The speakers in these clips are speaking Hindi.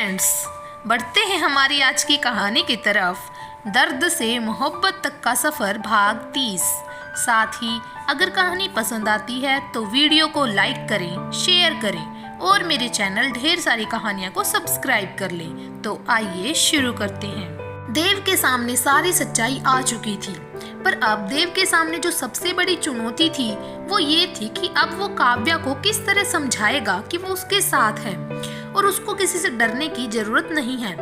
फ्रेंड्स, बढ़ते हैं हमारी आज की कहानी की तरफ। दर्द से मोहब्बत तक का सफ़र भाग 30। साथ ही अगर कहानी पसंद आती है तो वीडियो को लाइक करें, शेयर करें और मेरे चैनल ढेर सारी कहानियाँ को सब्सक्राइब कर लें। तो आइए शुरू करते हैं। देव के सामने सारी सच्चाई आ चुकी थी, पर अब देव के सामने जो सबसे बड़ी चुनौती थी वो ये थी कि अब वो काव्या को किस तरह समझाएगा कि वो उसके साथ है और उसको किसी से डरने की जरूरत नहीं है।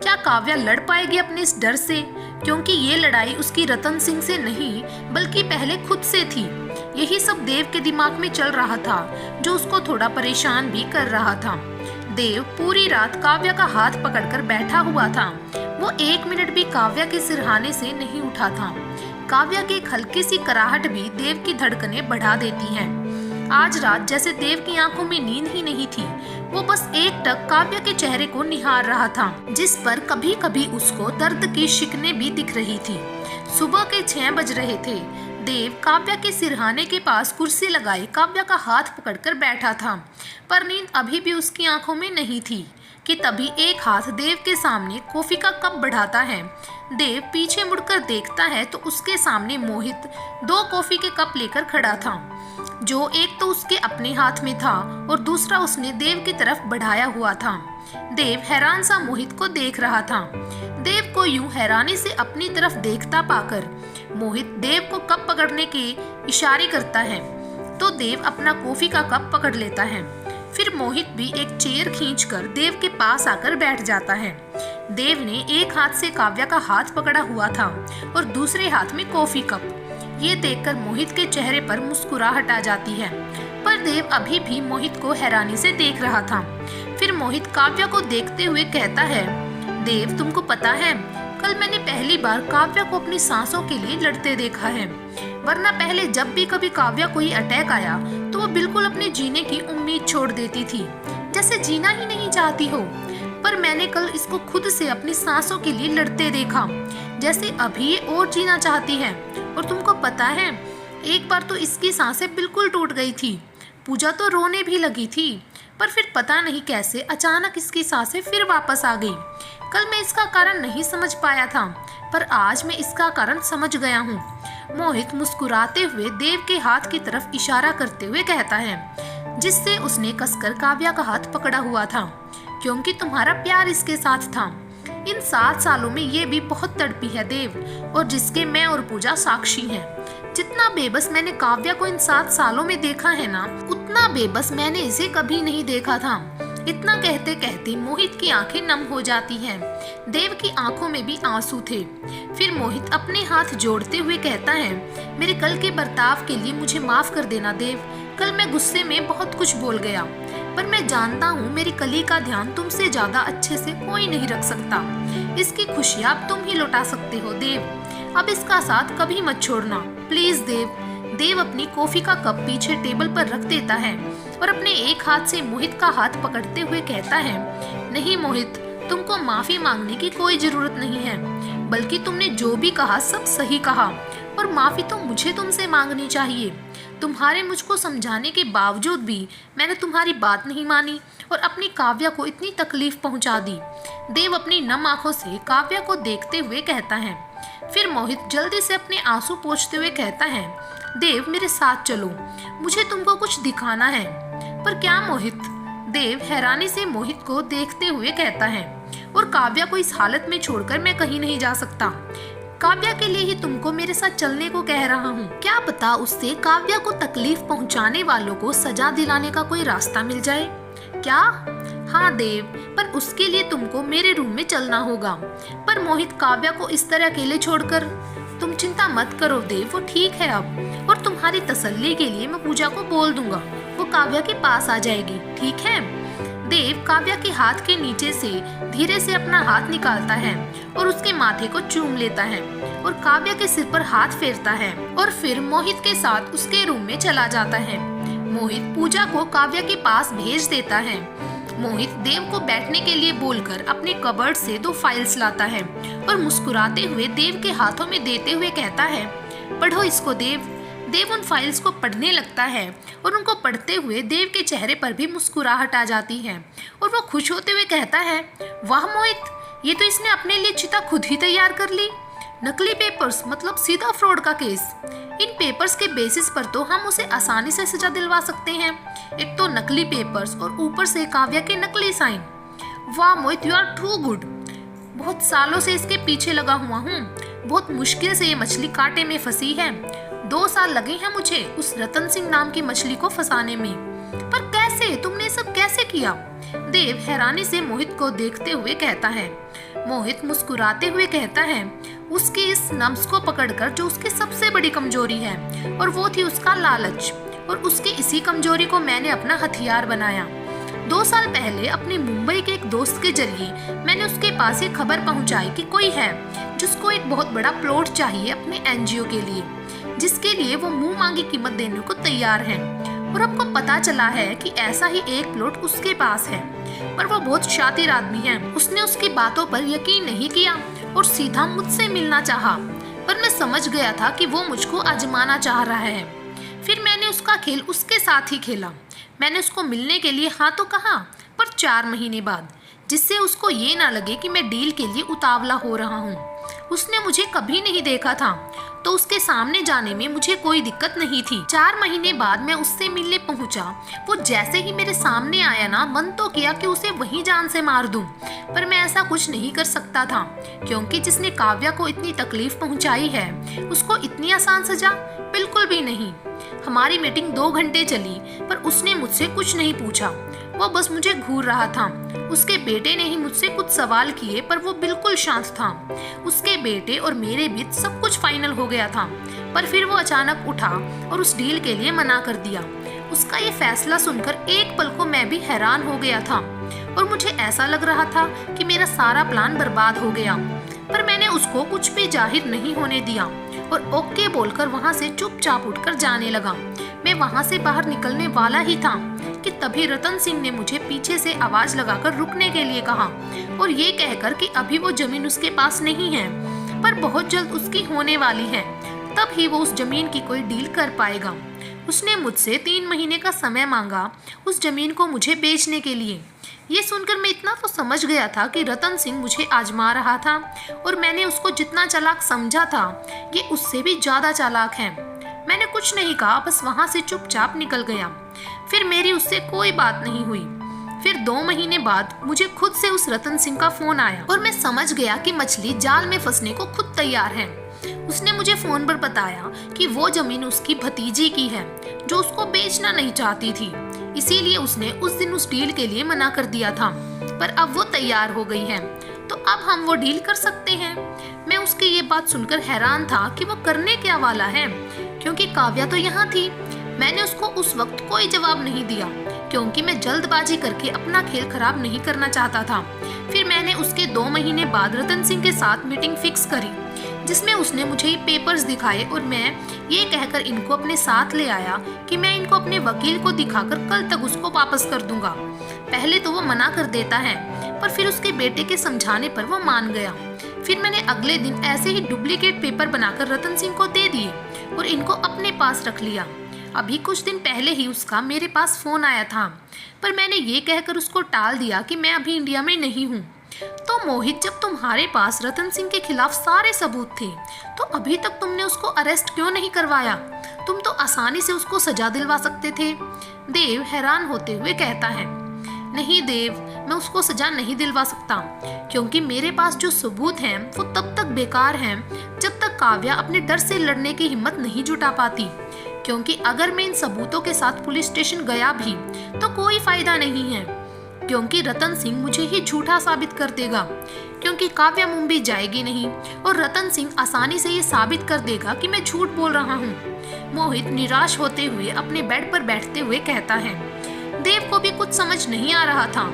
क्या काव्या लड़ पाएगी अपने इस डर से? क्योंकि ये लड़ाई उसकी रतन सिंह से नहीं बल्कि पहले खुद से थी। यही सब देव के दिमाग में चल रहा था, जो उसको थोड़ा परेशान भी कर रहा था। देव पूरी रात काव्या का हाथ पकड़कर बैठा हुआ था। वो 1 मिनट भी काव्या के सिरहाने से नहीं उठा था। काव्या की एक हल्की सी कराहट भी देव की धड़कनें बढ़ा देती हैं। आज रात जैसे देव की आंखों में नींद ही नहीं थी। वो बस एकटक काव्या के चेहरे को निहार रहा था, जिस पर कभी कभी उसको दर्द की शिकने भी दिख रही थी। सुबह के 6 बज रहे थे। देव काव्या के सिरहाने के पास कुर्सी लगाए काव्या का हाथ पकड़कर बैठा था, पर नींद अभी भी उसकी आंखों में नहीं थी कि तभी एक हाथ देव के सामने कॉफी का कप बढ़ाता है। देव पीछे मुड़कर देखता है तो उसके सामने मोहित 2 कॉफी के कप लेकर खड़ा था, जो एक तो उसके अपने हाथ में था और दूसरा उसने देव की तरफ बढ़ाया हुआ था। देव हैरान सा मोहित को देख रहा था। देव को यूं हैरानी से अपनी तरफ देखता पाकर मोहित देव को कप पकड़ने के इशारे करता है, तो देव अपना कॉफी का कप पकड़ लेता है। फिर मोहित भी एक चेयर खींचकर देव के पास आकर बैठ जाता है। देव ने एक हाथ से काव्या का हाथ पकड़ा हुआ था और दूसरे हाथ में कॉफी कप। ये देखकर मोहित के चेहरे पर मुस्कुराहट आ जाती है, पर देव अभी भी मोहित को हैरानी से देख रहा था। फिर मोहित काव्या को देखते हुए कहता है, देव तुमको पता है, कल मैंने पहली बार काव्या को अपनी सांसों के लिए लड़ते देखा है। वरना पहले जब भी कभी काव्या को ये अटैक आया तो वो बिल्कुल अपने जीने की उम्मीद छोड़ देती थी, जैसे जीना ही नहीं चाहती हो। पर मैंने कल इसको खुद से अपनी सांसों के लिए लड़ते देखा, जैसे अभी ये और जीना चाहती है। और तुमको पता है, एक बार तो इसकी सांसें बिल्कुल टूट गई थी। पूजा तो रोने भी लगी थी, पर फिर पता नहीं कैसे अचानक इसकी सांसें फिर वापस आ गई। कल मैं इसका कारण नहीं समझ पाया था, पर आज मैं इसका कारण समझ गया हूँ। मोहित मुस्कुराते हुए देव के हाथ की तरफ इशारा करते हुए कहता है, जिससे उसने कसकर काव्या का हाथ पकड़ा हुआ था, क्योंकि तुम्हारा प्यार इसके साथ था। इन 7 सालों में ये भी बहुत तड़पी है देव, और जिसके मैं और पूजा साक्षी हैं। जितना बेबस मैंने काव्या को इन 7 सालों में देखा है ना, उतना बेबस मैंने इसे कभी नहीं देखा था। इतना कहते कहते मोहित की आंखें नम हो जाती हैं। देव की आंखों में भी आंसू थे। फिर मोहित अपने हाथ जोड़ते हुए कहता है, मेरे कल के बर्ताव के लिए मुझे माफ कर देना देव। कल मैं गुस्से में बहुत कुछ बोल गया, पर मैं जानता हूँ मेरी कली का ध्यान तुमसे ज्यादा अच्छे से कोई नहीं रख सकता। इसकी खुशियाँ अब तुम ही लौटा सकते हो देव। अब इसका साथ कभी मत छोड़ना प्लीज देव। देव अपनी कॉफी का कप पीछे टेबल पर रख देता है और अपने एक हाथ से मोहित का हाथ पकड़ते हुए कहता है, नहीं मोहित, तुमको माफी मांगने की कोई जरूरत नहीं है, बल्कि तुमने जो भी कहा सब सही कहा, और माफी तो मुझे तुमसे मांगनी चाहिए। तुम्हारे मुझको समझाने के बावजूद भी मैंने तुम्हारी बात नहीं मानी और अपनी काव्या को इतनी तकलीफ पहुंचा दी। देव अपनी नम आंखों से काव्या को देखते हुए कहता है। फिर मोहित जल्दी से अपने आंसू पोंछते हुए कहता है, देव मेरे साथ चलो, मुझे तुमको कुछ दिखाना है। पर क्या मोहित? देव हैरानी से मोहित को देखते हुए कहता है, और काव्या को इस हालत में छोड़कर मैं कहीं नहीं जा सकता। काव्या के लिए ही तुमको मेरे साथ चलने को कह रहा हूँ। क्या पता उससे काव्या को तकलीफ पहुँचाने वालों को सजा दिलाने का कोई रास्ता मिल जाए। क्या? हाँ देव, पर उसके लिए तुमको मेरे रूम में चलना होगा। पर मोहित, काव्या को इस तरह अकेले छोड़कर? तुम चिंता मत करो देव, वो ठीक है अब, और तुम्हारी तसल्ली के लिए मैं पूजा को बोल दूंगा, वो काव्या के पास आ जाएगी, ठीक है? देव काव्या के हाथ के नीचे से धीरे से अपना हाथ निकालता है और उसके माथे को चूम लेता है और काव्या के सिर पर हाथ फेरता है, और फिर मोहित के साथ उसके रूम में चला जाता है। मोहित पूजा को काव्या के पास भेज देता है। मोहित देव को बैठने के लिए बोलकर अपने कबर्ड से 2 फाइल्स लाता है और मुस्कुराते हुए देव के हाथों में देते हुए कहता है, पढ़ो इसको देव। देव उन फाइल्स को पढ़ने लगता है और उनको पढ़ते हुए देव के चेहरे पर भी मुस्कुराहट आ जाती है और वो खुश होते हुए कहता है, वाह मोहित, ये तो इसने अपने लिए चिता खुद ही तैयार कर ली। नकली पेपर्स मतलब सीधा फ्रॉड का केस। इन पेपर्स के बेसिस पर तो हम उसे आसानी से सजा दिलवा सकते हैं। एक तो नकली पेपर्स और ऊपर से काव्या के नकली साइन। वाह मोहित, यू आर टू गुड। बहुत सालों से इसके पीछे लगा हुआ हूँ। बहुत मुश्किल से ये मछली कांटे में फंसी है। 2 साल लगे हैं मुझे उस रतन सिंह नाम की मछली को फंसाने में। पर कैसे, तुमने सब कैसे किया? देव हैरानी से मोहित को देखते हुए कहता है। मोहित मुस्कुराते हुए कहता है, उसकी इस नब्ज को पकड़कर जो उसकी सबसे बड़ी कमजोरी है, और वो थी उसका लालच, और उसकी इसी कमजोरी को मैंने अपना हथियार बनाया। 2 साल पहले अपने मुंबई के एक दोस्त के जरिए मैंने उसके पास ये खबर पहुंचाई कि कोई है जिसको एक बहुत बड़ा प्लॉट चाहिए अपने एनजीओ के लिए, जिसके लिए वो मुंह मांगी कीमत देने को तैयार है। और हमको पता चला है कि ऐसा ही एक प्लॉट उसके पास है, पर वो बहुत शातिर आदमी है। उसने उसकी बातों पर यकीन नहीं किया और सीधा मुझसे मिलना चाहा, पर मैं समझ गया था कि वो मुझको आजमाना चाह रहा है। फिर मैंने उसका खेल उसके साथ ही खेला। मैंने उसको मिलने के लिए हाँ तो कहा, पर 4 महीने बाद, जिससे उसको ये ना लगे कि मैं डील के लिए उतावला हो रहा हूँ। उसने मुझे कभी नहीं देखा था, तो उसके सामने जाने में मुझे कोई दिक्कत नहीं थी। 4 महीने बाद मैं उससे मिलने पहुंचा। वो जैसे ही मेरे सामने आया ना, मन तो किया कि उसे वहीं जान से मार दूं, पर मैं ऐसा कुछ नहीं कर सकता था, क्योंकि जिसने काव्या को इतनी तकलीफ पहुंचाई है, उसको इतनी आसान सजा बिल्कुल भी नहीं। हमारी मीटिंग 2 घंटे चली, पर उसने मुझसे कुछ नहीं पूछा। वो बस मुझे घूर रहा था। उसके बेटे ने ही मुझसे कुछ सवाल किए, पर वो बिल्कुल शांत था। उसके बेटे और मेरे बीच सब कुछ फाइनल हो गया था, पर फिर वो अचानक उठा और उस डील के लिए मना कर दिया। उसका ये फैसला सुनकर एक पल को मैं भी हैरान हो गया था, और मुझे ऐसा लग रहा था कि मेरा सारा प्लान बर्बाद हो गया। पर मैंने उसको कुछ भी जाहिर नहीं होने दिया और ओके बोलकर वहां से चुपचाप उठकर जाने लगा। मैं वहां से बाहर निकलने वाला ही था कि तभी रतन सिंह ने मुझे पीछे से आवाज लगाकर रुकने के लिए कहा, और ये कहकर कि अभी वो जमीन उसके पास नहीं है, पर बहुत जल्द उसकी होने वाली है, तब ही वो उस जमीन की कोई डील कर पाएगा। उसने मुझसे 3 महीने का समय मांगा उस जमीन को मुझे बेचने के लिए। ये सुनकर मैं इतना तो समझ गया था कि रतन सिंह मुझे आजमा रहा था, और मैंने उसको जितना चालाक समझा था, ये उससे भी ज्यादा चालाक है। मैंने कुछ नहीं कहा, बस वहां से चुपचाप निकल गया। फिर मेरी उससे कोई बात नहीं हुई। फिर 2 महीने बाद मुझे खुद से उस रतन सिंह का फोन आया, और मैं समझ गया कि मछली जाल में फंसने को खुद तैयार है। उसने मुझे फोन पर बताया कि वो जमीन उसकी भतीजी की है, जो उसको बेचना नहीं चाहती थी, इसीलिए उसने उस दिन उस डील के लिए मना कर दिया था। पर अब वो तैयार हो गई है, तो अब हम वो डील कर सकते हैं। मैं उसकी ये बात सुनकर हैरान था कि वो करने क्या वाला है, क्योंकि काव्या तो यहाँ थी। मैंने उसको उस वक्त कोई जवाब नहीं दिया, क्योंकि मैं जल्दबाजी करके अपना खेल खराब नहीं करना चाहता था। फिर मैंने उसके 2 महीने बाद रतन सिंह के साथ मीटिंग फिक्स करी, जिसमें उसने मुझे ये पेपर्स दिखाए, और मैं ये कहकर इनको अपने साथ ले आया कि मैं इनको अपने वकील को दिखाकर कल तक उसको वापस कर दूंगा। पहले तो वो मना कर देता है, पर फिर उसके बेटे के समझाने पर वो मान गया। फिर मैंने अगले दिन ऐसे ही डुप्लीकेट पेपर बनाकर रतन सिंह को दे दिए और इनको अपने पास रख लिया। अभी कुछ दिन पहले ही उसका मेरे पास फोन आया था, पर मैंने ये कहकर उसको टाल दिया कि मैं अभी इंडिया में नहीं हूँ। तो मोहित, जब तुम्हारे पास रतन सिंह के खिलाफ सारे सबूत थे, तो अभी तक तुमने उसको अरेस्ट क्यों नहीं करवाया? तुम तो आसानी से उसको सजा दिलवा सकते थे। देव हैरान होते हुए कहता है, नहीं देव, मैं उसको सजा नहीं दिलवा सकता, क्योंकि मेरे पास जो सबूत हैं वो तब तक बेकार हैं जब तक काव्या अपने डर से लड़ने की हिम्मत नहीं जुटा पाती। क्योंकि अगर मैं इन सबूतों के साथ पुलिस स्टेशन गया भी तो कोई फायदा नहीं है, क्योंकि रतन सिंह मुझे ही झूठा साबित कर देगा, क्योंकि काव्या मुंबई जाएगी नहीं, और रतन सिंह आसानी से ये साबित कर देगा कि मैं झूठ बोल रहा हूँ। मोहित निराश होते हुए अपने बेड पर बैठते हुए कहता है। देव को भी कुछ समझ नहीं आ रहा था,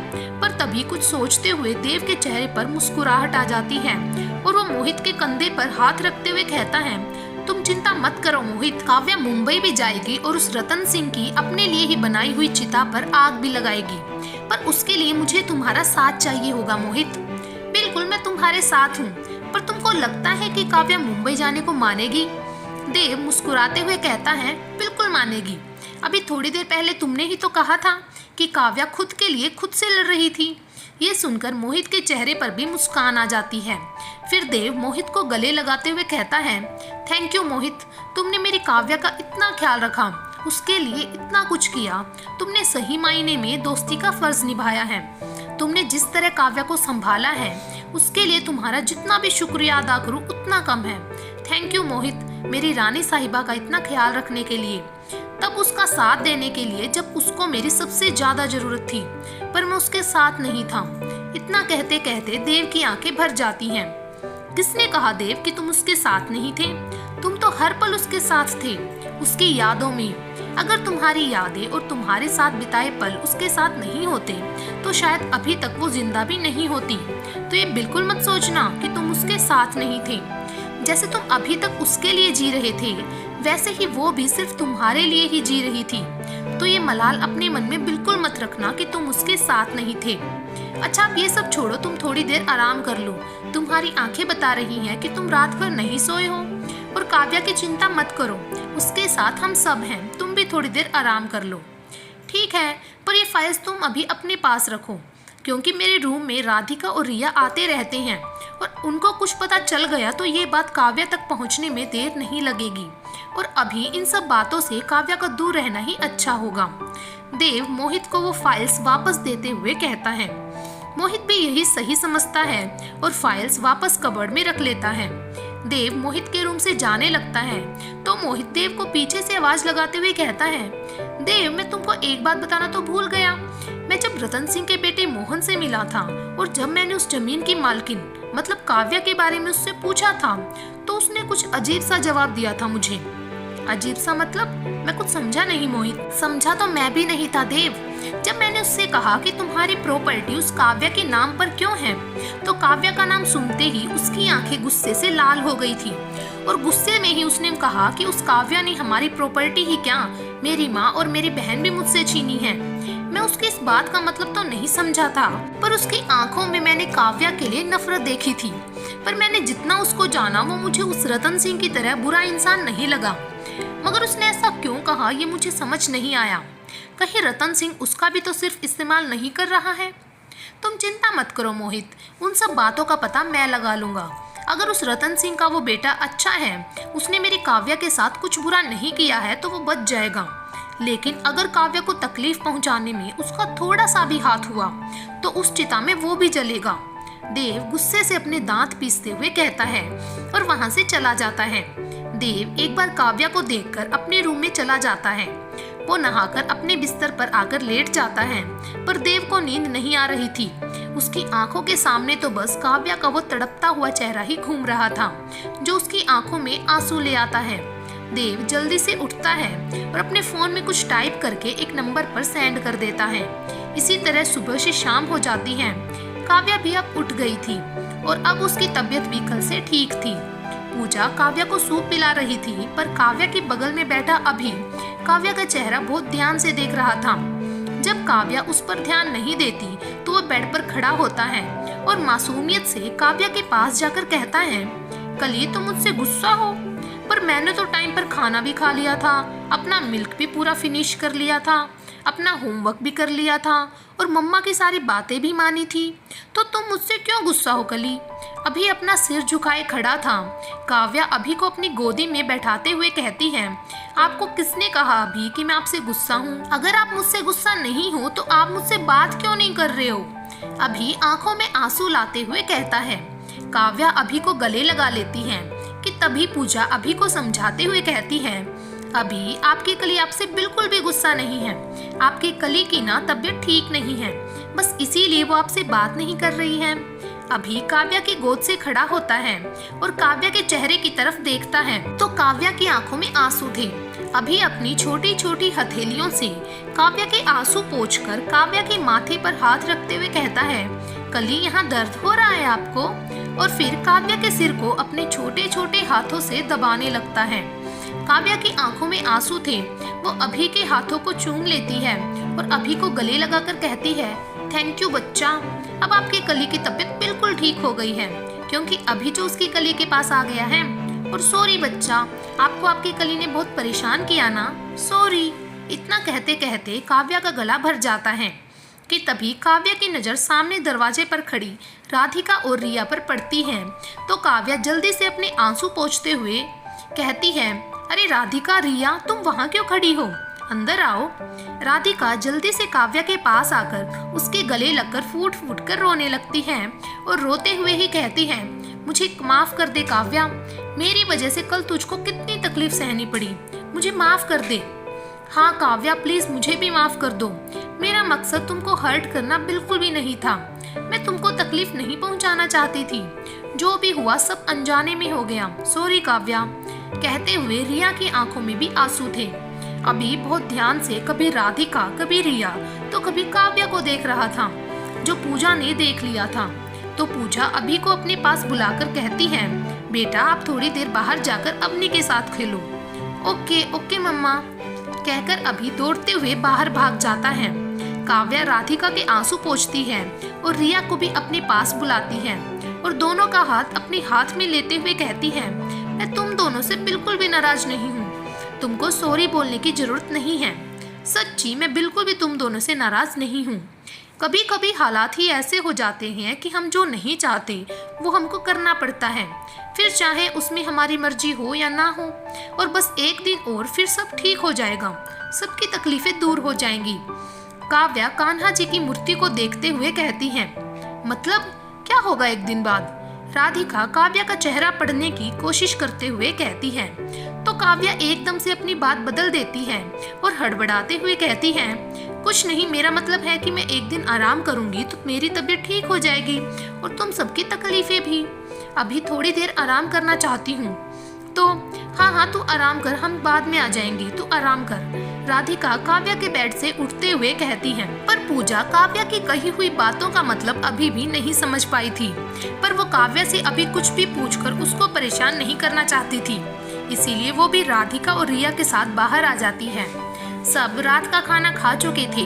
पर तभी कुछ सोचते हुए देव के चेहरे पर मुस्कुराहट आ जाती है, और वो मोहित के कंधे पर हाथ रखते हुए कहता है, तुम चिंता मत करो मोहित, काव्या मुंबई भी जाएगी और उस रतन सिंह की अपने लिए ही बनाई हुई चिता पर आग भी लगाएगी, पर उसके लिए मुझे तुम्हारा साथ चाहिए होगा मोहित। बिल्कुल, मैं तुम्हारे साथ हूँ, पर तुमको लगता है कि काव्या मुंबई जाने को मानेगी? देव मुस्कुराते हुए कहता है, बिल्कुल मानेगी। अभी थोड़ी देर पहले तुमने ही तो कहा था कि काव्या खुद के लिए खुद से लड़ रही थी। ये सुनकर मोहित के चेहरे पर भी मुस्कान आ जाती है। फिर देव मोहित को गले लगाते हुए कहता है, थैंक यू मोहित, तुमने मेरी काव्या का इतना ख्याल रखा, उसके लिए इतना कुछ किया। तुमने सही मायने में दोस्ती का फर्ज निभाया है। तुमने जिस तरह काव्या को संभाला है, उसके लिए तुम्हारा जितना भी शुक्रिया अदा करूं उतना कम है। थैंक यू मोहित, मेरी रानी साहिबा का इतना ख्याल रखने के लिए, तब उसका साथ देने के लिए जब उसको मेरी सबसे ज्यादा जरूरत थी, पर मैं उसके साथ नहीं था। इतना कहते कहते देव की आंखें भर जाती हैं। किसने कहा देव कि तुम उसके साथ नहीं थे? तुम तो हर पल उसके साथ थे, उसकी यादों में। अगर तुम्हारी यादें और तुम्हारे साथ बिताए पल उसके साथ नहीं होते तो शायद अभी तक वो जिंदा भी नहीं होती। तो ये बिल्कुल मत सोचना कि तुम उसके साथ नहीं थे। जैसे तुम अभी तक उसके लिए जी रहे थे, वैसे ही वो भी सिर्फ तुम्हारे लिए ही जी रही थी। तो ये मलाल अपने मन में बिल्कुल मत रखना कि तुम उसके साथ नहीं थे। अच्छा, अब ये सब छोड़ो, तुम थोड़ी देर आराम कर लो। तुम्हारी आंखें बता रही हैं कि तुम रात भर नहीं सोए हो। और काव्या की चिंता मत करो, उसके साथ हम सब हैं। तुम भी थोड़ी देर आराम कर लो। ठीक है, पर ये फाइल्स तुम अभी अपने पास रखो, क्योंकि मेरे रूम में राधिका और रिया आते रहते हैं और उनको कुछ पता चल गया तो ये बात काव्या तक पहुंचने में देर नहीं लगेगी। और अभी इन सब बातों से काव्या का दूर रहना ही अच्छा होगा। देव मोहित को वो फाइल्स वापस देते हुए कहता है। मोहित भी यही सही समझता है और फाइल्स वापस कबर्ड में रख लेता है। देव मोहित के रूम से जाने लगता है तो मोहित देव को पीछे से आवाज लगाते हुए कहता है, देव, मैं तुमको एक बात बताना तो भूल गया। मैं जब रतन सिंह के बेटे मोहन से मिला था और जब मैंने उस जमीन की मालकिन मतलब काव्या के बारे में उससे पूछा था तो उसने कुछ अजीब सा जवाब दिया था मुझे। अजीब सा मतलब? मैं कुछ समझा नहीं मोहित। समझा तो मैं भी नहीं था देव। जब मैंने उससे कहा कि तुम्हारी प्रॉपर्टी उस काव्या के नाम पर क्यों है, तो काव्या का नाम सुनते ही उसकी आंखें गुस्से से लाल हो गई थी और गुस्से में ही उसने कहा कि उस काव्या ने हमारी प्रॉपर्टी ही क्या, मेरी माँ और मेरी बहन भी मुझसे छीनी है। मैं उसकी इस बात का मतलब तो नहीं समझा था, पर उसकी आंखों में मैंने काव्या के लिए नफरत देखी थी। पर मैंने जितना उसको जाना वो मुझे उस रतन सिंह की तरह बुरा इंसान नहीं लगा। मगर उसने ऐसा क्यों कहा ये मुझे समझ नहीं आया। कहीं रतन सिंह उसका भी तो सिर्फ इस्तेमाल नहीं कर रहा है? तुम चिंता मत करो मोहित, उन सब बातों का पता मैं लगा लूंगा। अगर उस रतन सिंह का वो बेटा अच्छा है, उसने मेरी काव्या के साथ कुछ बुरा नहीं किया है तो वो बच जाएगा। लेकिन अगर काव्या को तकलीफ पहुंचाने में उसका थोड़ा सा भी हाथ हुआ तो उस चिता में वो भी जलेगा। देव गुस्से से अपने दांत पीसते हुए कहता है और वहां से चला जाता है। देव एक बार काव्या को देखकर अपने रूम में चला जाता है। वो नहाकर अपने बिस्तर पर आकर लेट जाता है, पर देव को नींद नहीं आ रही थी। उसकी आंखों के सामने तो बस काव्या का वो तड़पता हुआ चेहरा ही घूम रहा था, जो उसकी आंखों में आंसू ले आता है। देव जल्दी से उठता है और अपने फोन में कुछ टाइप करके एक नंबर पर सेंड कर देता है। इसी तरह सुबह से शाम हो जाती है। काव्या भी अब उठ गई थी और अब उसकी तबीयत भी कल से ठीक थी। पूजा काव्या को सूप पिला रही थी, पर काव्या के बगल में बैठा अभी काव्या का चेहरा बहुत ध्यान से देख रहा था। जब काव्या उस पर ध्यान नहीं देती तो वह बेड पर खड़ा होता है और मासूमियत से काव्या के पास जाकर कहता है, कल ये तुम मुझसे गुस्सा हो, पर मैंने तो टाइम पर खाना भी खा लिया था, अपना मिल्क भी पूरा फिनिश कर लिया था, अपना होमवर्क भी कर लिया था और मम्मा की सारी बातें भी मानी थी, तो तुम मुझसे क्यों गुस्सा हो कली? अभी अपना सिर झुकाए खड़ा था। काव्या अभी को अपनी गोदी में बैठाते हुए कहती है, आपको किसने कहा अभी कि मैं आपसे गुस्सा हूँ? अगर आप मुझसे गुस्सा नहीं हो तो आप मुझसे बात क्यों नहीं कर रहे हो? अभी आंखों में आंसू लाते हुए कहता है। काव्या अभी को गले लगा लेती है कि तभी पूजा अभी को समझाते हुए कहती है, अभी आपकी कली आपसे बिल्कुल भी गुस्सा नहीं है। आपकी कली की ना तबीयत ठीक नहीं है, बस इसीलिए वो आपसे बात नहीं कर रही है। अभी काव्या की गोद से खड़ा होता है और काव्या के चेहरे की तरफ देखता है तो काव्या की आंखों में आंसू थे। अभी अपनी छोटी छोटी हथेलियों से काव्या के आंसू पोंछकर काव्या के माथे पर हाथ रखते हुए कहता है, कली यहाँ दर्द हो रहा है आपको? और फिर काव्या के सिर को अपने छोटे छोटे हाथों से दबाने लगता है। काव्या की आंखों में आंसू थे। वो अभी के हाथों को चूम लेती है और अभी को गले लगाकर कहती है, थैंक यू बच्चा, अब आपकी कली की तबीयत बिल्कुल ठीक हो गई है, क्योंकि अभी जो उसकी कली के पास आ गया है और सॉरी बच्चा, आपको आपकी कली ने बहुत परेशान किया ना, सॉरी। इतना कहते कहते काव्या का गला भर जाता है कि तभी काव्या की नज़र सामने दरवाजे पर खड़ी राधिका और रिया पर पड़ती है। तो काव्या जल्दी से अपने आंसू पोंछते हुए कहती है, अरे राधिका, रिया, तुम वहाँ क्यों खड़ी हो, अंदर आओ। राधिका जल्दी से काव्या के पास आकर उसके गले लगकर फूट फूट कर रोने लगती है और रोते हुए ही कहती है, मुझे माफ़ कर दे काव्या, मेरी वजह से कल तुझको कितनी तकलीफ सहनी पड़ी, मुझे माफ़ कर दे। हाँ काव्या, प्लीज़ मुझे भी माफ़ कर दो, मेरा मकसद तुमको हर्ट करना बिल्कुल भी नहीं था, मैं तुमको तकलीफ नहीं पहुंचाना चाहती थी, जो भी हुआ सब अनजाने में हो गया, सॉरी काव्या। कहते हुए रिया की आंखों में भी आंसू थे। अभी बहुत ध्यान से कभी राधिका, कभी रिया तो कभी काव्या को देख रहा था, जो पूजा ने देख लिया था। तो पूजा अभी को अपने पास बुलाकर कहती है, बेटा आप थोड़ी देर बाहर जाकर अवनी के साथ खेलो। ओके ओके मम्मा, कहकर अभी दौड़ते हुए बाहर भाग जाता है। काव्या राधिका के आंसू पोंछती है और रिया को भी अपने पास बुलाती है और दोनों का हाथ अपने हाथ में लेते हुए कहती है, मैं तुम दोनों से बिल्कुल भी नाराज नहीं हूँ, तुमको सॉरी बोलने की जरूरत नहीं है, सच्ची मैं बिल्कुल भी तुम दोनों से नाराज नहीं हूँ। कभी कभी हालात ही ऐसे हो जाते हैं कि हम जो नहीं चाहते वो हमको करना पड़ता है, फिर चाहे उसमें हमारी मर्जी हो या ना हो, और बस एक दिन और फिर सब ठीक हो जाएगा, सबकी तकलीफें दूर हो जाएंगी। काव्या कान्हा जी की मूर्ति को देखते हुए कहती है, मतलब क्या होगा एक दिन बाद? राधिका काव्या का चेहरा पढ़ने की कोशिश करते हुए कहती है। तो काव्या एकदम से अपनी बात बदल देती है और हड़बड़ाते हुए कहती है, कुछ नहीं, मेरा मतलब है कि मैं एक दिन आराम करूंगी तो मेरी तबीयत ठीक हो जाएगी और तुम सबकी तकलीफें भी। अभी थोड़ी देर आराम करना चाहती हूँ। तो हाँ तू आराम कर, हम बाद में आ जाएंगी, तू आराम कर, राधिका काव्या के बेड से उठते हुए कहती है। पर पूजा काव्या की कही हुई बातों का मतलब अभी भी नहीं समझ पाई थी, पर वो काव्या से अभी कुछ भी पूछकर उसको परेशान नहीं करना चाहती थी, इसीलिए वो भी राधिका और रिया के साथ बाहर आ जाती है। सब रात का खाना खा चुके थे।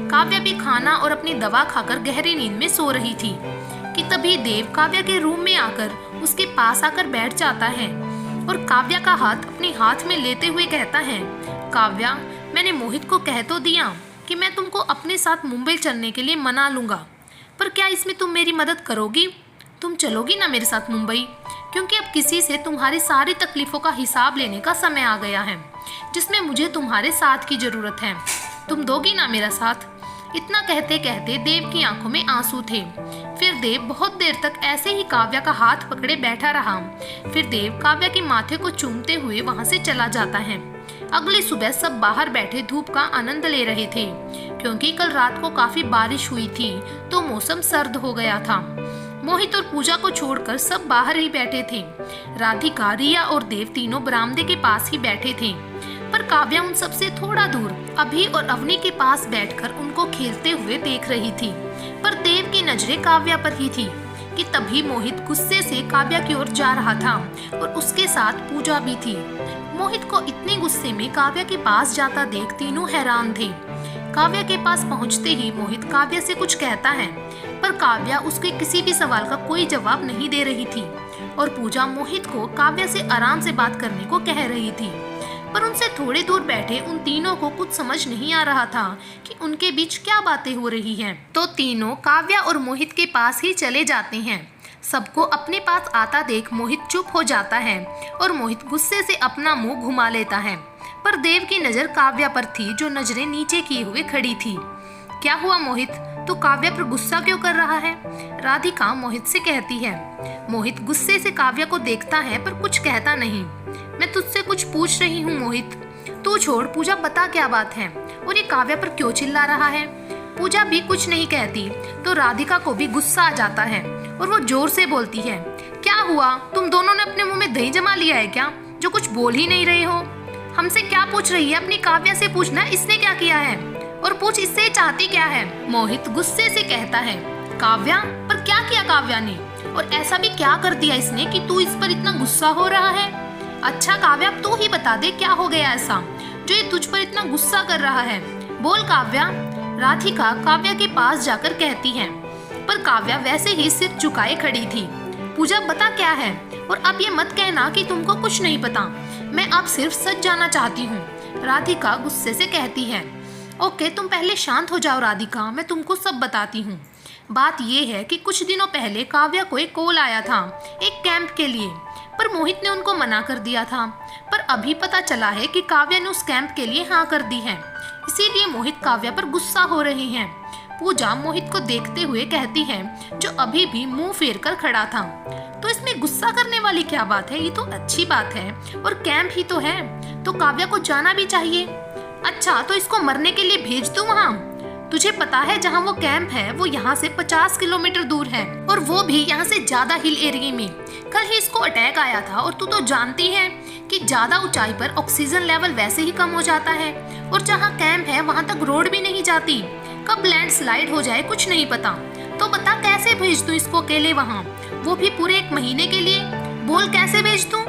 काव्या भी खाना और अपनी दवा खाकर गहरी नींद में सो रही थी कि तभी देव काव्या के रूम में आकर उसके पास आकर बैठ जाता है और काव्या का हाथ अपने हाथ में लेते हुए कहता है, काव्या, मैंने मोहित को कह तो दिया कि मैं तुमको अपने साथ मुंबई चलने के लिए मना लूँगा, पर क्या इसमें तुम मेरी मदद करोगी? तुम चलोगी ना मेरे साथ मुंबई? क्योंकि अब किसी से तुम्हारी सारी तकलीफ़ों का हिसाब लेने का समय आ गया है, जिसमें मुझे तुम्हारे साथ की ज़रूरत है। तुम दोगी ना मेरा साथ? इतना कहते कहते देव की आंखों में आंसू थे। फिर देव बहुत देर तक ऐसे ही काव्या का हाथ पकड़े बैठा रहा। फिर देव काव्या के माथे को चूमते हुए वहां से चला जाता है। अगली सुबह सब बाहर बैठे धूप का आनंद ले रहे थे, क्योंकि कल रात को काफी बारिश हुई थी तो मौसम सर्द हो गया था। मोहित और पूजा को छोड़कर सब बाहर ही बैठे थे। राधिका, रिया और देव तीनों बरामदे के पास ही बैठे थे, पर काव्या उन सबसे थोड़ा दूर अभी और अवनी के पास बैठकर उनको खेलते हुए देख रही थी। पर देव की नजरें काव्या पर ही थी कि तभी मोहित गुस्से से काव्या की ओर जा रहा था और उसके साथ पूजा भी थी। मोहित को इतने गुस्से में काव्या के पास जाता देख तीनों हैरान थे। काव्या के पास पहुंचते ही मोहित काव्या से कुछ कहता है, पर काव्या उसके किसी भी सवाल का कोई जवाब नहीं दे रही थी और पूजा मोहित को काव्या से आराम से बात करने को कह रही थी। पर उनसे थोड़ी दूर बैठे उन तीनों को कुछ समझ नहीं आ रहा था कि उनके बीच क्या बातें हो रही हैं। तो तीनों काव्या और मोहित के पास ही चले जाते हैं। सबको अपने पास आता देख मोहित चुप हो जाता है और मोहित गुस्से से अपना मुंह घुमा लेता है। पर देव की नज़र काव्या पर थी, जो नजरें नीचे किए हुए खड़ी थी। क्या हुआ मोहित, तू काव्या पर गुस्सा क्यों कर रहा है? राधिका मोहित से कहती है। मोहित गुस्से से काव्या को देखता है पर कुछ कहता नहीं। मैं तुझसे कुछ पूछ रही हूँ मोहित। तू छोड़, पूजा बता क्या बात है और ये काव्या पर क्यों चिल्ला रहा है? पूजा भी कुछ नहीं कहती तो राधिका को भी गुस्सा आ जाता है और वो जोर से बोलती है, क्या हुआ, तुम दोनों ने अपने मुंह में दही जमा लिया है क्या, जो कुछ बोल ही नहीं रहे हो? हमसे क्या पूछ रही है? अपनी काव्या से पूछना इसने क्या किया है, और पूछ इससे चाहती क्या है? मोहित गुस्से से कहता है। काव्या, पर क्या किया काव्या ने, और ऐसा भी क्या कर दिया इसने कि तू इस पर इतना गुस्सा हो रहा है? अच्छा काव्या, तू ही बता दे क्या हो गया ऐसा जो ये तुझ पर इतना गुस्सा कर रहा है? बोल काव्या। राधिका काव्या के पास जाकर कहती है, पर काव्या वैसे ही सिर झुकाए खड़ी थी। पूजा बता क्या है, और अब ये मत कहना कि तुमको कुछ नहीं पता। मैं अब सिर्फ सच जानना चाहती हूँ, राधिका गुस्से से कहती है। ओके, तुम पहले शांत हो जाओ राधिका, मैं तुमको सब बताती हूँ। बात ये है कि कुछ दिनों पहले काव्या को एक कॉल आया था एक कैंप के लिए, पर मोहित ने उनको मना कर दिया था। पर अभी पता चला है कि काव्या ने उस कैंप के लिए हाँ कर दी है, इसीलिए मोहित काव्या पर गुस्सा हो रहे हैं। पूजा मोहित को देखते हुए कहती है, जो अभी भी मुंह फेर कर खड़ा था, तो इसमें गुस्सा करने वाली क्या बात है, ये तो अच्छी बात है, और कैंप ही तो है, तो काव्या को जाना भी चाहिए। अच्छा, तो इसको मरने के लिए भेज दूं वहाँ? तुझे पता है जहाँ वो कैंप है वो यहाँ से 50 किलोमीटर दूर है, और वो भी यहाँ से ज्यादा हिल एरिया में। कल ही इसको अटैक आया था, और तू तो जानती है कि ज्यादा ऊंचाई पर ऑक्सीजन लेवल वैसे ही कम हो जाता है, और जहाँ कैंप है वहाँ तक रोड भी नहीं जाती। कब लैंडस्लाइड हो जाए कुछ नहीं पता। तो बता कैसे भेज दूं इसको अकेले वहाँ, वो भी पूरे 1 महीने के लिए? बोल कैसे भेज दूं?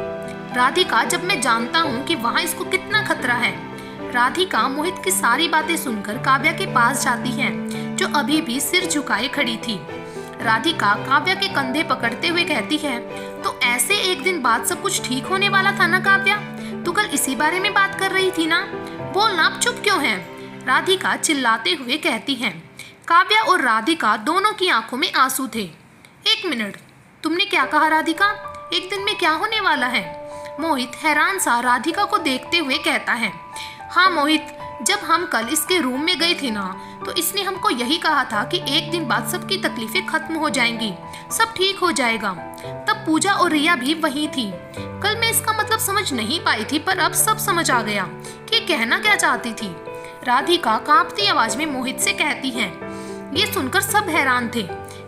राधिका, जब मैं जानता हूँ कि वहाँ इसको कितना खतरा है। राधिका मोहित की सारी बातें सुनकर काव्या के पास जाती है, जो अभी भी सिर झुकाए खड़ी थी। राधिका काव्या के कंधे पकड़ते हुए कहती है, तो ऐसे एक दिन बाद सब कुछ ठीक होने वाला था ना काव्या? तू कल इसी बारे में बात कर रही थी ना? बोल ना, अब चुप क्यों है? राधिका चिल्लाते हुए कहती है। काव्या और राधिका दोनों की आंखों में आंसू थे। 1 मिनट, तुमने क्या कहा राधिका? एक दिन में क्या होने वाला है? मोहित हैरान सा राधिका को देखते हुए कहता है। हाँ मोहित, जब हम कल इसके रूम में गए थे ना, तो इसने हमको यही कहा था कि एक दिन बाद सबकी तकलीफें खत्म हो जाएंगी, सब ठीक हो जाएगा। तब पूजा और रिया भी वहीं थी। कल मैं इसका मतलब समझ नहीं पाई थी, पर अब सब समझ आ गया कि कहना क्या चाहती थी। राधिका कांपती आवाज में मोहित से कहती है। ये सुनकर सब हैरान थे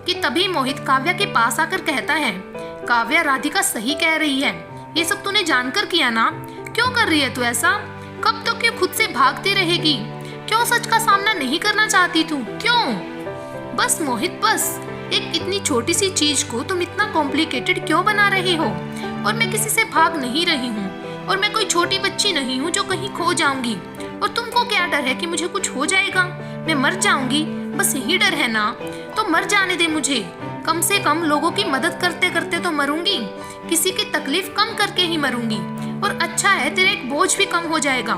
कि तभी मोहित काव्या के पास आकर कहता है, काव्या, राधिका सही कह रही है, ये सब तूने जानकर किया ना? क्यों कर रही है तू ऐसा? कब तक क्यों खुद से भागती रहेगी? क्यों सच का सामना नहीं करना चाहती तू? क्यों? बस मोहित, बस। एक इतनी छोटी सी चीज को तुम इतना कॉम्प्लिकेटेड क्यों बना रहे हो? और मैं किसी से भाग नहीं रही हूँ, और मैं कोई छोटी बच्ची नहीं हूँ जो कहीं खो जाऊंगी। और तुमको क्या डर है कि मुझे कुछ हो जाएगा, मैं मर जाऊंगी? बस यही डर है ना? तो मर जाने दे मुझे। कम से कम लोगों की मदद करते करते तो मरूंगी, किसी की तकलीफ कम करके ही मरूंगी। और अच्छा है, तेरा एक बोझ भी कम हो जाएगा।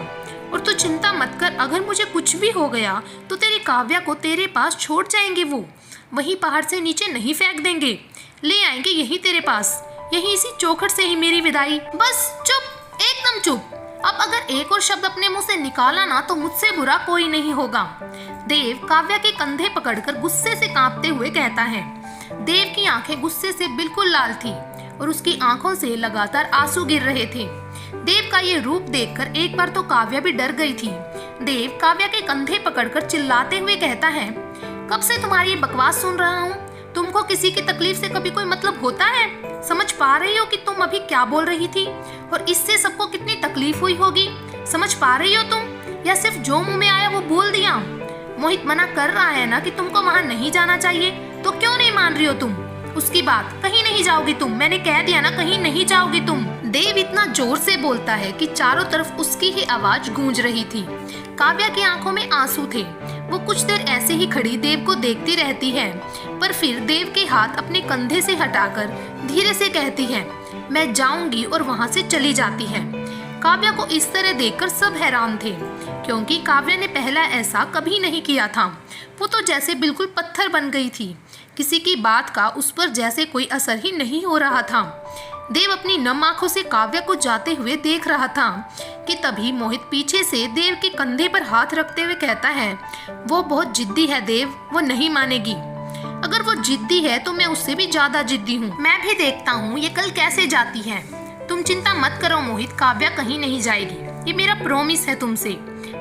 और तू चिंता मत कर, अगर मुझे कुछ भी हो गया तो तेरी काव्या को तेरे पास छोड़ जाएंगे, वो वहीं पहाड़ से नीचे नहीं फेंक देंगे, ले आएंगे यहीं तेरे पास, यहीं इसी चौखट से ही मेरी विदाई। बस चुप, एकदम चुप। अब अगर एक और शब्द अपने मुंह से निकाला ना, तो मुझसे बुरा कोई नहीं होगा। देव काव्या के कंधे पकड़कर गुस्से से कांपते हुए कहता है। देव की आंखें गुस्से से बिल्कुल लाल थी, और उसकी आंखों से लगातार आंसू गिर रहे थे। देव का ये रूप देखकर एक बार तो काव्या भी डर गई थी। देव काव्या के कंधे पकड़कर चिल्लाते हुए कहता है, कब से तुम्हारी ये बकवास सुन रहा हूँ? तुमको किसी की तकलीफ से कभी कोई मतलब होता है? समझ पा रही हो कि तुम अभी क्या बोल रही थी, और इससे सबको कितनी तकलीफ हुई होगी? समझ पा रही हो तुम, या सिर्फ जो मुंह में आया वो बोल दिया? मोहित मना कर रहा है ना कि तुमको वहाँ नहीं जाना चाहिए, तो क्यों नहीं मान रही हो तुम उसकी बात? कहीं नहीं जाओगी तुम, मैंने कह दिया ना, कहीं नहीं जाओगी तुम। देव इतना जोर से बोलता है कि चारों तरफ उसकी ही आवाज गूंज रही थी। काव्या की आंखों में आंसू थे। वो कुछ देर ऐसे ही खड़ी देव को देखती रहती है, पर फिर देव के हाथ अपने कंधे से हटाकर धीरे से कहती है, मैं जाऊंगी, और वहां से चली जाती है। काव्या को इस तरह देखकर सब हैरान थे, क्योंकि काव्या ने पहला ऐसा कभी नहीं किया था। वो तो जैसे बिल्कुल पत्थर बन गई थी, किसी की बात का उस पर जैसे कोई असर ही नहीं हो रहा था। देव अपनी नम आंखों से काव्या को जाते हुए देख रहा था कि तभी मोहित पीछे से देव के कंधे पर हाथ रखते हुए कहता है, वो बहुत जिद्दी है देव, वो नहीं मानेगी। अगर वो जिद्दी है तो मैं उससे भी ज्यादा जिद्दी हूँ। मैं भी देखता हूँ ये कल कैसे जाती है। तुम चिंता मत करो मोहित, काव्या कहीं नहीं जाएगी, ये मेरा प्रॉमिस है तुमसे।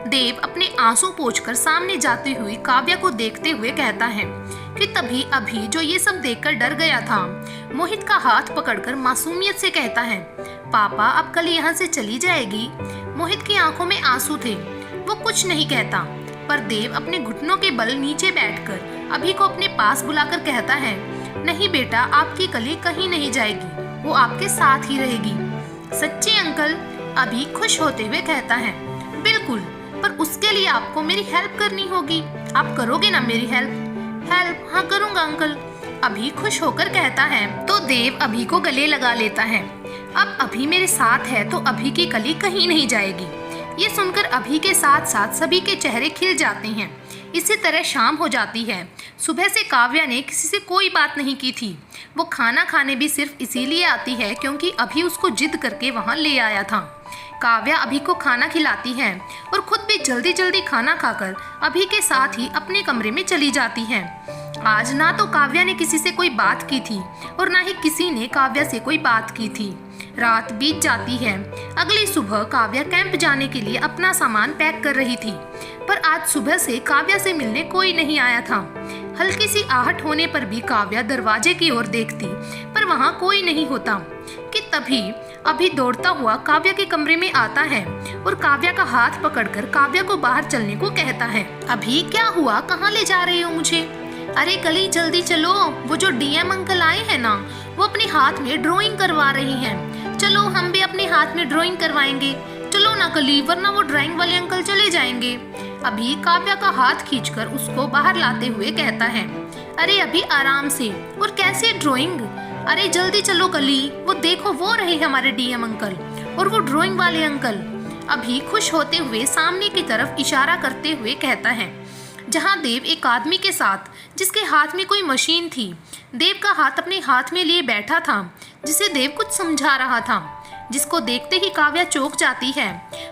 देव अपने आंसू पोंछकर सामने जाती हुई काव्या को देखते हुए कहता है कि तभी अभी जो ये सब देखकर डर गया था, मोहित का हाथ पकड़कर मासूमियत से कहता है, पापा अब कल यहाँ से चली जाएगी? मोहित की आंखों में आंसू थे, वो कुछ नहीं कहता, पर देव अपने घुटनों के बल नीचे बैठकर अभी को अपने पास बुलाकर कहता है, नहीं बेटा, आपकी कली कहीं नहीं जाएगी, वो आपके साथ ही रहेगी। सच्ची अंकल? अभी खुश होते हुए कहता है, बिल्कुल, पर उसके लिए आपको मेरी हेल्प करनी होगी। आप करोगे ना मेरी हेल्प? हेल्प? हाँ करूँगा अंकल। अभी खुश होकर कहता है। तो देव अभी को गले लगा लेता है। अब अभी मेरे साथ है तो अभी की कली कहीं नहीं जाएगी। ये सुनकर अभी के साथ साथ सभी के चेहरे खिल जाते हैं। इसी तरह शाम हो जाती है। सुबह से काव्या ने किसी से कोई बात नहीं की थी। वो खाना खाने भी सिर्फ इसीलिए आती है क्योंकि अभी उसको जिद करके वहाँ ले आया था। काव्या अभी को खाना खिलाती है और खुद भी जल्दी जल्दी खाना खाकर अभी के साथ ही अपने कमरे में चली जाती है। आज ना तो काव्या ने किसी से कोई बात की थी और ना ही किसी ने काव्या से कोई बात की थी। रात बीत जाती है। अगली सुबह काव्या कैंप जाने के लिए अपना सामान पैक कर रही थी, पर आज सुबह से काव्या से मिलने कोई नहीं आया था। हल्की सी आहट होने पर भी काव्या दरवाजे की ओर देखती, पर वहाँ कोई नहीं होता कि तभी अभी दौड़ता हुआ काव्या के कमरे में आता है और काव्या का हाथ पकड़कर काव्या को बाहर चलने को कहता है। अभी क्या हुआ, कहाँ ले जा रहे हो मुझे? अरे कली जल्दी चलो, वो जो डीएम अंकल आए हैं ना, वो अपने हाथ में ड्राइंग करवा रही हैं। चलो हम भी अपने हाथ में ड्राइंग करवाएंगे। चलो ना कली, वरना वो ड्राइंग वाले अंकल चले जाएंगे। अभी काव्या का हाथ खींचकर उसको बाहर लाते हुए कहता है। अरे अभी आराम से, और कैसे ड्राइंग? अरे जल्दी चलो कली, वो देखो वो रहे हमारे डीएम अंकल और वो ड्राइंग वाले अंकल। अभी खुश होते हुए सामने की तरफ इशारा करते हुए कहता है, जहाँ देव एक आदमी के साथ जिसके हाथ में कोई मशीन थी, देव का हाथ अपने हाथ में लिए बैठा था, जिसे देव कुछ समझा रहा था। जिसको देखते ही काव्या चौंक जाती है।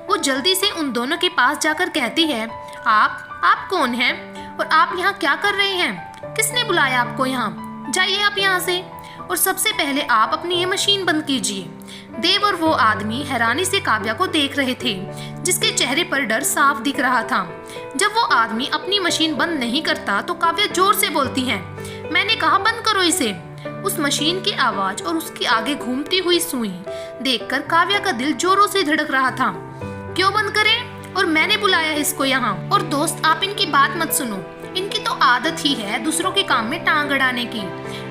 वो जल्दी से उन दोनों के पास जाकर कहती है, आप कौन हैं और आप यहाँ क्या कर रहे हैं? किसने बुलाया आपको यहाँ? जाइए आप यहाँ से, और सबसे पहले आप अपनी ये मशीन बंद कीजिए। देव और वो आदमी हैरानी से काव्या को देख रहे थे, जिसके चेहरे पर डर साफ दिख रहा था। जब वो आदमी अपनी मशीन बंद नहीं करता तो काव्या जोर से बोलती है, मैंने कहा बंद करो इसे। उस मशीन की आवाज और उसकी आगे घूमती हुई सुई देखकर काव्या का दिल जोरों से धड़क रहा था। क्यों बंद करें? और मैंने बुलाया इसको यहाँ। और दोस्त आप इनकी बात मत सुनो, इनकी तो आदत ही है दूसरों के काम में टांग अड़ाने की।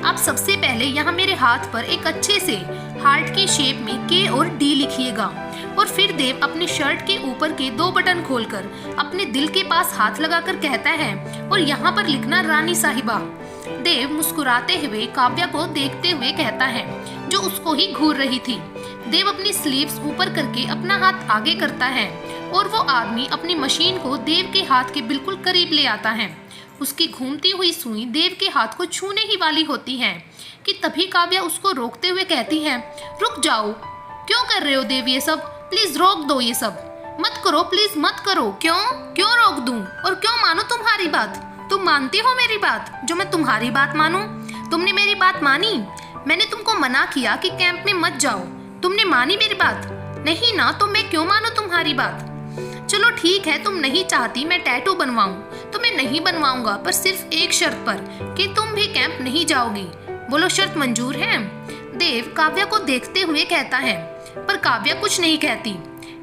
आप सबसे पहले यहाँ मेरे हाथ पर एक अच्छे से हार्ट की शेप में के और डी लिखिएगा। और फिर देव अपनी शर्ट के ऊपर के 2 बटन खोलकर अपने दिल के पास हाथ लगाकर कहता है, और यहाँ पर लिखना रानी साहिबा। देव मुस्कुराते हुए काव्या को देखते हुए कहता है, जो उसको ही घूर रही थी। देव अपनी स्लीव्स ऊपर करके अपना हाथ आगे करता है और वो आदमी अपनी मशीन को देव के हाथ के बिल्कुल करीब ले आता है। उसकी घूमती हुई सुई देव के हाथ को छूने ही वाली होती है कि तभी काव्या उसको रोकते हुए कहती है, रुक जाओ, क्यों कर रहे हो देव ये सब? प्लीज रोक दो, ये सब मत करो, प्लीज मत करो। क्यों रोक दूं? और क्यों मानो तुम्हारी बात? तुम मानती हो मेरी बात जो मैं तुम्हारी बात मानूं? तुमने मेरी बात मानी? मैंने तुमको मना किया कि कैंप में मत जाओ, तुमने मानी मेरी बात? नहीं ना, तो मैं क्यों मानूं तुम्हारी बात? चलो ठीक है, तुम नहीं चाहती मैं टैटू बनवाऊं तो मैं नहीं बनवाऊंगा, पर सिर्फ एक शर्त पर, कि तुम भी कैंप नहीं जाओगी। बोलो शर्त मंजूर है? देव काव्या को देखते हुए कहता है, पर काव्या कुछ नहीं कहती।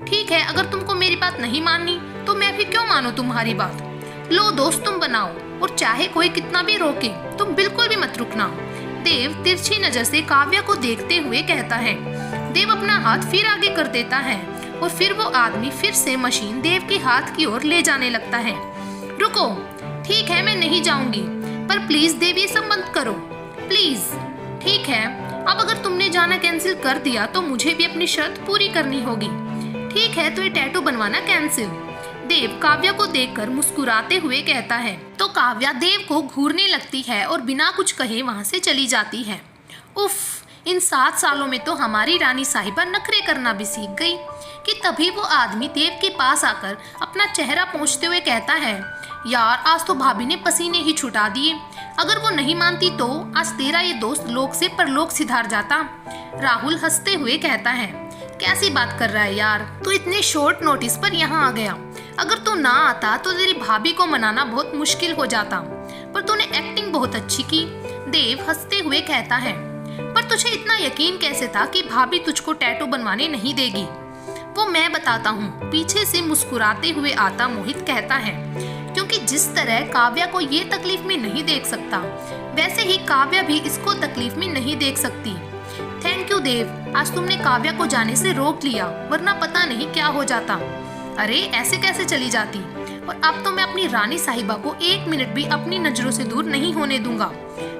ठीक है, अगर तुमको मेरी बात नहीं माननी तो मैं भी क्यों मानूं तुम्हारी बात। लो दोस्त तुम बनाओ, और चाहे कोई कितना भी रोके तुम बिल्कुल भी मत रुकना। देव तिरछी नजर से काव्या को देखते हुए कहता है। देव अपना हाथ फिर आगे कर देता है और फिर वो आदमी फिर से मशीन देव के हाथ की ओर ले जाने लगता है। रुको, ठीक है मैं नहीं जाऊंगी, पर प्लीज देव ये सब मत करो, प्लीज। ठीक है, अब अगर तुमने जाना कैंसिल कर दिया तो मुझे भी अपनी शर्त पूरी करनी होगी। ठीक है, तो ये टैटू बनवाना कैंसिल। देव काव्या को देखकर मुस्कुराते हुए कहता है। तो काव्या देव को घूरने लगती है और बिना कुछ कहे वहां से चली जाती है। उफ, इन 7 सालों में तो हमारी रानी साहिबा नखरे करना भी सीख गई। कि तभी वो आदमी देव के पास आकर अपना चेहरा पोंछते हुए कहता है, यार आज तो भाभी ने पसीने ही छुटा दिए। अगर वो नहीं मानती तो आज तेरा ये दोस्त लोक से परलोक सिधार जाता। राहुल हंसते हुए कहता है, कैसी बात कर रहा है यार, तू इतने शॉर्ट नोटिस पर यहाँ आ गया। अगर तू ना आता तो तेरी भाभी को मनाना बहुत मुश्किल हो जाता, पर तूने एक्टिंग बहुत अच्छी की। देव हंसते हुए कहता है, पर तुझे इतना यकीन कैसे था कि भाभी तुझको टैटू बनवाने नहीं देगी? वो मैं बताता हूँ, पीछे से मुस्कुराते हुए आता मोहित कहता है, क्योंकि जिस तरह काव्या को ये तकलीफ में नहीं देख सकता, वैसे ही काव्या भी इसको तकलीफ में नहीं देख सकती। थैंक यू देव, आज तुमने काव्या को जाने से रोक लिया, वरना पता नहीं क्या हो जाता। अरे ऐसे कैसे चली जाती, और अब तो मैं अपनी रानी साहिबा को 1 मिनट भी अपनी नजरों से दूर नहीं होने दूंगा।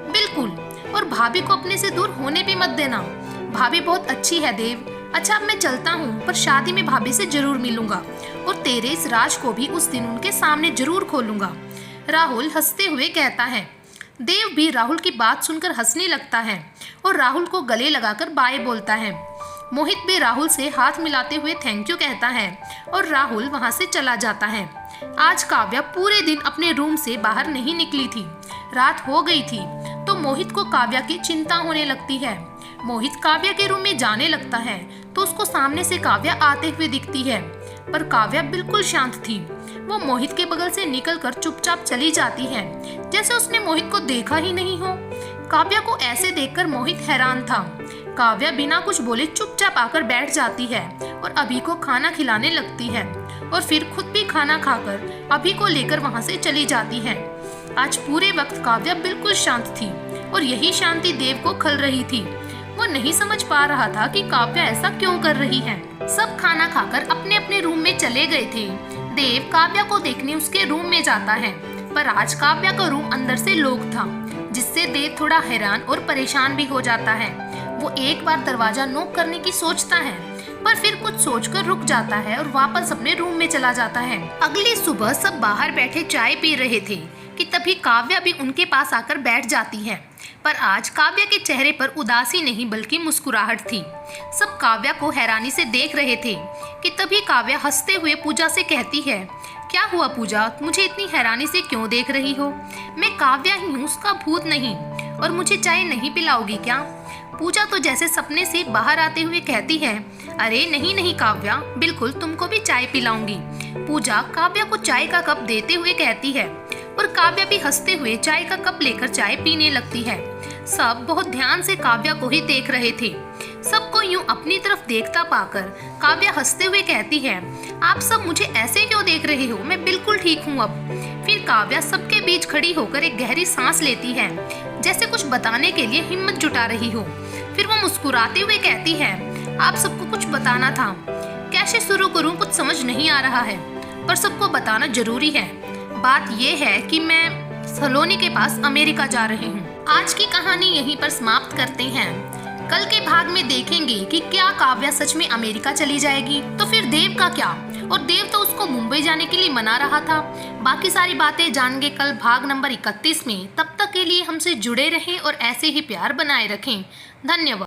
बिल्कुल, और भाभी को अपने से दूर होने भी मत देना। भाभी बहुत अच्छी है देव। अच्छा अब मैं चलता हूँ, पर शादी में भाभी से जरूर मिलूंगा और तेरे इस राज को भी उस दिन उनके सामने जरूर खोलूंगा। राहुल हंसते हुए कहता है। देव भी राहुल की बात सुनकर हंसने लगता है और राहुल को गले लगाकर बाय बोलता है। मोहित भी राहुल से हाथ मिलाते हुए थैंक यू कहता है और राहुल वहां से चला जाता है। आज काव्या पूरे दिन अपने रूम से बाहर नहीं निकली थी। रात हो गई थी तो मोहित को काव्या की चिंता होने लगती है। मोहित काव्या के रूम में जाने लगता है तो उसको सामने से काव्या आते हुए दिखती है, पर काव्या बिल्कुल शांत थी। वो मोहित के बगल से निकलकर चुपचाप चली जाती है, जैसे उसने मोहित को देखा ही नहीं हो। काव्या को ऐसे देखकर मोहित हैरान था। काव्या बिना कुछ बोले चुपचाप आकर बैठ जाती है और अभी को खाना खिलाने लगती है और फिर खुद भी खाना खाकर अभी को लेकर वहां से चली जाती है। आज पूरे वक्त काव्या बिल्कुल शांत थी और यही शांति देव को खल रही थी। वो नहीं समझ पा रहा था कि काव्या ऐसा क्यों कर रही है। सब खाना खाकर अपने अपने रूम में चले गए थे। देव काव्या को देखने उसके रूम में जाता है, पर आज काव्या का रूम अंदर से लॉक था, जिससे देव थोड़ा हैरान और परेशान भी हो जाता है। वो एक बार दरवाजा नॉक करने की सोचता है, पर फिर कुछ सोचकर रुक जाता है और वापस अपने रूम में चला जाता है। अगली सुबह सब बाहर बैठे चाय पी रहे थे कि तभी काव्या भी उनके पास आकर बैठ जाती है, पर आज काव्या के चेहरे पर उदासी नहीं बल्कि मुस्कुराहट थी। सब काव्या को हैरानी से देख रहे थे कि तभी काव्या हंसते हुए पूजा से कहती है, क्या हुआ पूजा, मुझे इतनी हैरानी से क्यों देख रही हो? मैं काव्या ही हूँ, उसका भूत नहीं। और मुझे चाय नहीं पिलाओगी क्या? पूजा तो जैसे सपने से बाहर आते हुए कहती है, अरे नहीं नहीं काव्या, बिल्कुल तुमको भी चाय पिलाऊंगी। पूजा काव्या को चाय का कप देते हुए कहती है और काव्या भी हंसते हुए चाय का कप लेकर चाय पीने लगती है। सब बहुत ध्यान से काव्या को ही देख रहे थे। सबको यूं अपनी तरफ देखता पाकर काव्या हंसते हुए कहती है, आप सब मुझे ऐसे क्यों देख रहे हो? मैं बिल्कुल ठीक हूँ अब। फिर काव्या सबके बीच खड़ी होकर एक गहरी सांस लेती है, जैसे कुछ बताने के लिए हिम्मत जुटा रही हो। फिर वो मुस्कुराते हुए कहती है, आप सबको कुछ बताना था। कैसे शुरू करूँ, कुछ समझ नहीं आ रहा है, पर सबको बताना जरूरी है। बात ये है कि मैं सलोनी के पास अमेरिका जा रही हूँ। आज की कहानी यहीं पर समाप्त करते हैं। कल के भाग में देखेंगे कि क्या काव्या सच में अमेरिका चली जाएगी, तो फिर देव का क्या? और देव तो उसको मुंबई जाने के लिए मना रहा था। बाकी सारी बातें जानेंगे कल भाग नंबर 31 में। तब तक के लिए हमसे जुड़े रहें और ऐसे ही प्यार बनाए रखें। धन्यवाद।